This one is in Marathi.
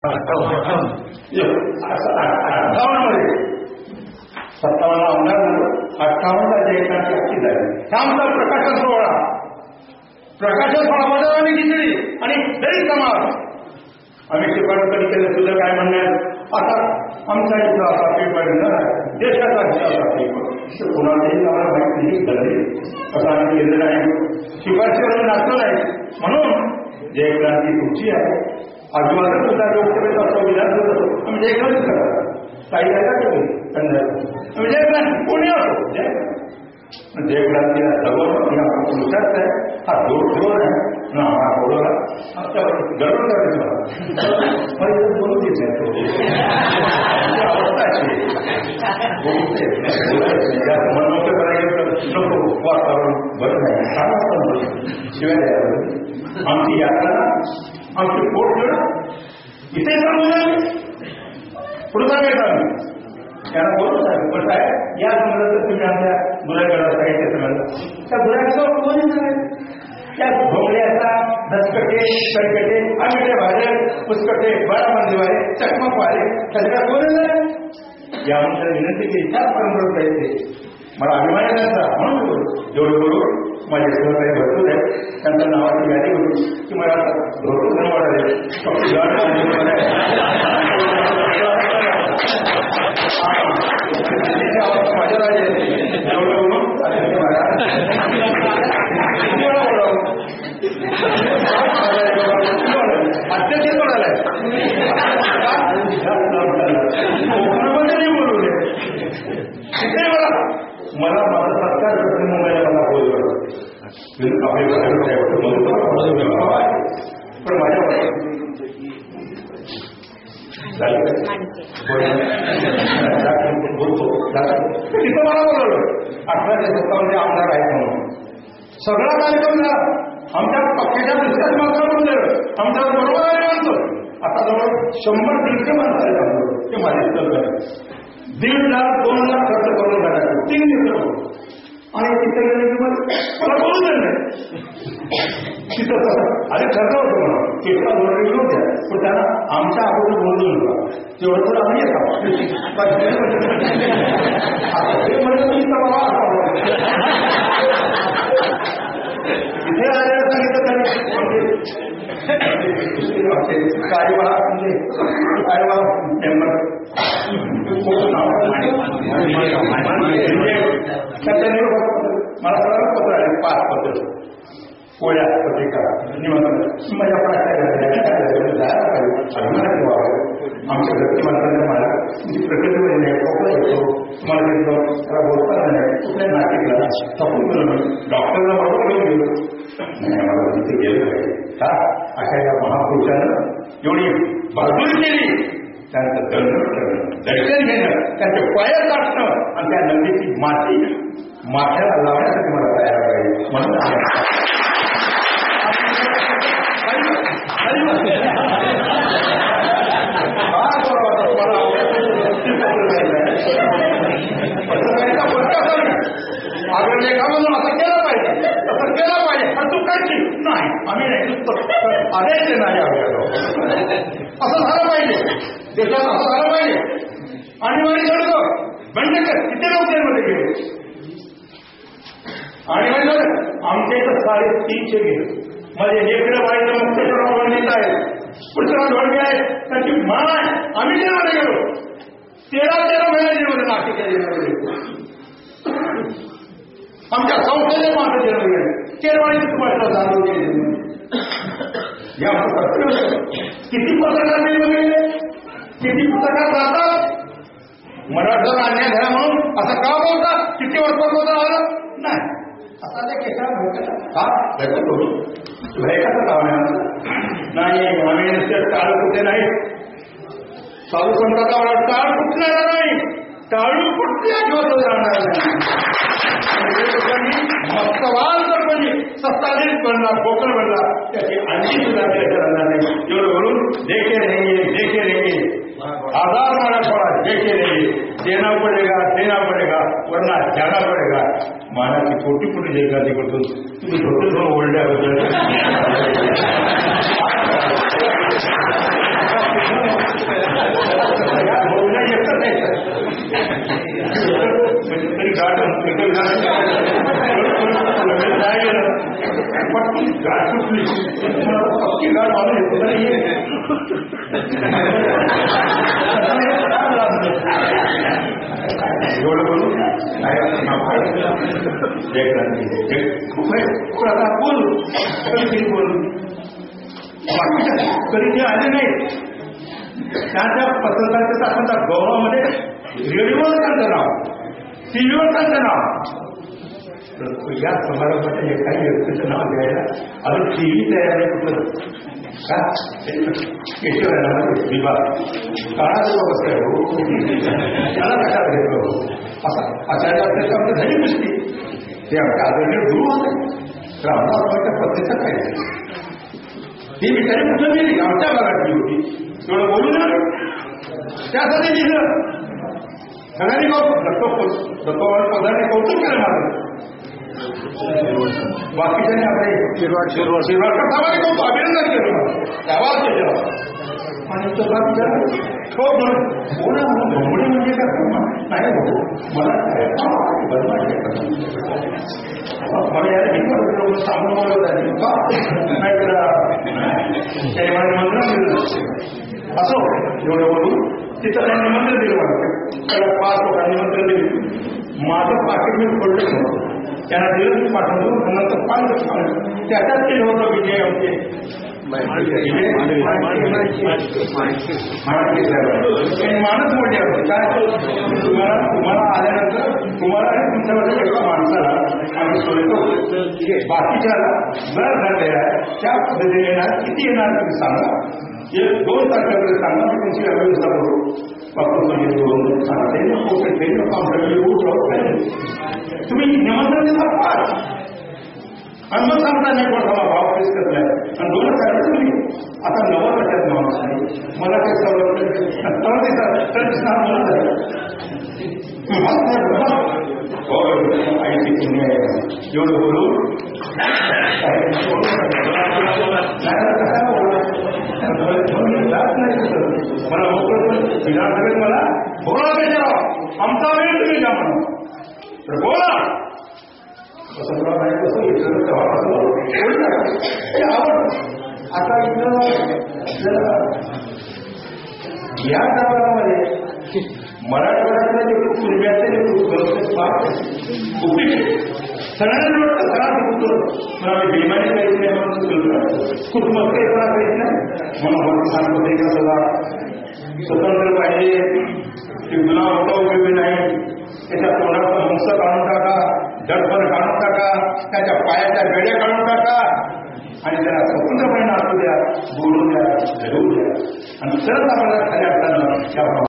58 मध्ये 57 आमदार 58ला जयकांची हत्ती झाली. आमचा प्रकाशन सोहळा आणि खिचडी आणि दही समाज. आम्ही शिफारस कधी केलं तुझं काय म्हणणं. आता आमचा इथं असा पेपर देशाचा असा पेपर कोणालाही आम्हाला माहिती नाही झाली असं आम्ही केलेलं आहे. शिफारशीवरून नाचलो नाही म्हणून जयक्रांती तुमची आहे. आजूबाजूला सुद्धा लोकसभेचा असतो विधानसभेत असतो आम्ही जयक्रांती करतो. काही जागा आम्ही जयक्रांती कोणी असतो जयक्रांतीला जवळ पुरुषाच आहे. हा जोर जोर आहे ना हा बोलवला गर्व करायचं बोलू देत नाही तो अवस्था मनमोकळं करायचं नको वातावरण बरं नाही शिवाय आमची यात्रा आमचे पोट इथे सांगून पुढे सांगायचं आम्ही त्यांना बोलत आहे कसं आहे या समजा तुम्ही आमच्या गुन्हेगाराला सांगितलं समजलं त्या गुन्हेगारावर कोणी सांगायचं त्या भोंगड्याचा धसकटे सरकटे आमिटे वारे पुसकटे बाळाबंदी वारे चकमक वारे सगळ्या कोणी नाही या आमच्या विनंती केली त्याच परंपरा पाहिजे. मला अभिमान आहे त्यांचा म्हणून जेवढं बोलू माझे सहकारी भरपूर आहे त्यांच्या नावाची यादी होती की मला भरपूर जण वाढाले फक्त माझ्या राजे जेवढं बोलून अध्यक्ष कोणाला कोकणामध्ये नाही बोलू दे तिथे मला माझा सरकार मुंबईला मला बोलवलं पण माझ्या बोलतो तिथं मला बोलवलं 1857 आमदार आहेत म्हणून सगळा कार्यक्रम झाला. आमच्या पक्षाच्या दुसऱ्याच माणसाला बोललं आमच्या बरोबर आहे म्हणतो. आता जवळ 100-150 माणसं आहेत ते माझे 1.5 लाख 2 लाख खर्च करून जाणार 3 दिवस आणि तिथे गेले की मला बोलू दे तिथं अरे ठरलं होतं म्हणून केवढा जोडणी विरोध द्या पण त्यांना आमच्या अगोदर बोलू नका तेवढं थोडं आम्ही येतात इथे आलेलं सांगितलं कार्यवाह म्हणजे कार्यवाह मेंबर मला सगळं पत्र आले 5 पत्र पोळ्या पत्रिका निमंत्रण माझ्या आमच्या घरची माणसांना मला तुमची प्रकृती नाही खोकला येतो तुम्हाला त्याला बोलताना नाही कुठल्या नाशिकला थकून गेलो मी डॉक्टरला बरोबर घेऊन गेलो नाही मला तिथे गेलं पाहिजे का अशा या महापुरुषानं एवढी बहादुरी केली त्यांचं दर्शन घेणं त्यांच्या पायात टाकणं आणि त्या नदीची माती माथ्याला लावण्यासाठी मला तयार पाहिजे म्हणून लेखामधून असं केलं पाहिजे तसं केलं पाहिजे पण तू करची नाही आम्ही नाही आदेश नाही असं झालं पाहिजे देशात असं झालं पाहिजे आणि माझी चढतो बंडेकर किती लोक मध्ये गेले आणि म्हणजे आमच्या इथं 350 गेले म्हणजे इकडे व्हायचं मुक्तेश्वरराव पंडित आहे पुढचा ढोळगे आहे त्याची माय आम्ही जेलमध्ये गेलो 13 महिन्या जेलमध्ये नाशिक जेलमध्ये आमच्या संस्थेने मात्र जेलमध्ये गेले केरवाडीची तुम्हाला जाणून गेले या किती पत्रकार जेलमध्ये गेले किती पत्रकार जातात मराठा अन्याय झाला म्हणून असं का बोलतात किती वर्ष आलं नाही आता त्या केसाला का भेटत होतो भेटायचं काम आहे नाही आम्ही नुसते टाळ कुठे नाही साधू संतांचा मला टाळ फुटणारा नाही टाळू कुठली आठवत राहणार नाही मस्तवाल जर कोणी सत्ताधीश बनला कोकण बनला त्याची आणखी सुद्धा राहणार नाही एवढं बोलून देखे रहेंगे आधार मारा थोड़ा देखे रहेंगे देना पडेगा वरना जाना पडेगा मानाची छोटी छोटी जयकांती करतो तुम्ही छोटे थोडं ओरड्या आता बोल कधी ते आले नाही त्या पत्रकारितेचा आपण त्या गौरवामध्ये रेडिओवर त्यांचं नाव, टीव्हीवर त्यांचं नाव, या समारंभाच्या एखादी व्यक्तीचं नाव द्यायला अजून टीव्ही तयार नाही कुठलं का केशवरामध्ये विभाग काळाचं अवस्था आहे हो त्याला कशात घेतो असा आचार्य आमची झाली गोष्टी ते आमच्या आदरणीय गुरु होते रामदासबाईच्या पत्नीचं काय ती बिचारी कुठं गेली आमच्या भागात होती तेवढं बोलू ना त्यासाठी दिलं सगळ्यांनी पदाने कौतुक केलं माझं बाकीच्याने आपले शिरवाडकर साहेबांनी कौतुक अभिनंदन केलं त्यावर केलं आणि तो घोंगडे म्हणजे काय नाही भाऊ मला मला यार सांगून असो एवढं बोलून तिथं त्यांनी निमंत्रण दिलं मला त्याला 5 लोकांनी निमंत्रण दिलं माझं पाकिट मी फोडलं त्यांना दिलं मी पाठवतो नंतर 5 लोक त्याच्यात केलं होतं विजय आमचे माणूस मोठे होते काय तुम्हाला आल्यानंतर तुम्हाला तुमच्यामध्ये एका माणसाला आम्ही सोडतो बाकीच्याला जर झालेला आहे त्या पद्धतीने येणार किती येणार तुम्ही सांगा 2 तारखेपर्यंत सांगा मी तुमची व्यवस्था करू तुम्ही निमंत्रण दिला 5 आणि मग सांगता नाही कोणता भाव फेस करलाय आणि 2 तारखे तुम्ही आता 9 वर्षात माणूस आहे मला काही सवलत एवढं बोलून मला मोकळं विधानसभेत मला बोला पाहिजे आमचा वेळ तुम्ही द्या म्हणून तर बोला आता इथं या गावामध्ये मराठवाड्यातलं जे पूर्व्याचे जे सगळ्यांना वाटतं सगळा होतो मला बेमानी काहीच नाही म्हणून कुटुंब काही त्रास काहीच नाही म्हणून सांगतो का सगळा स्वतंत्र पाहिजे ते गुन्हा होता उपयोगी नाही त्याच्या तोंडाचा हंस काढून टाका डटभर काढून टाका त्याच्या पायाच्या बेड्या काढून टाका आणि त्याला स्वतंत्रपणे नाचू द्या बोलू द्या घडवू द्या आणि तरच आपल्याला खऱ्या अर्थानं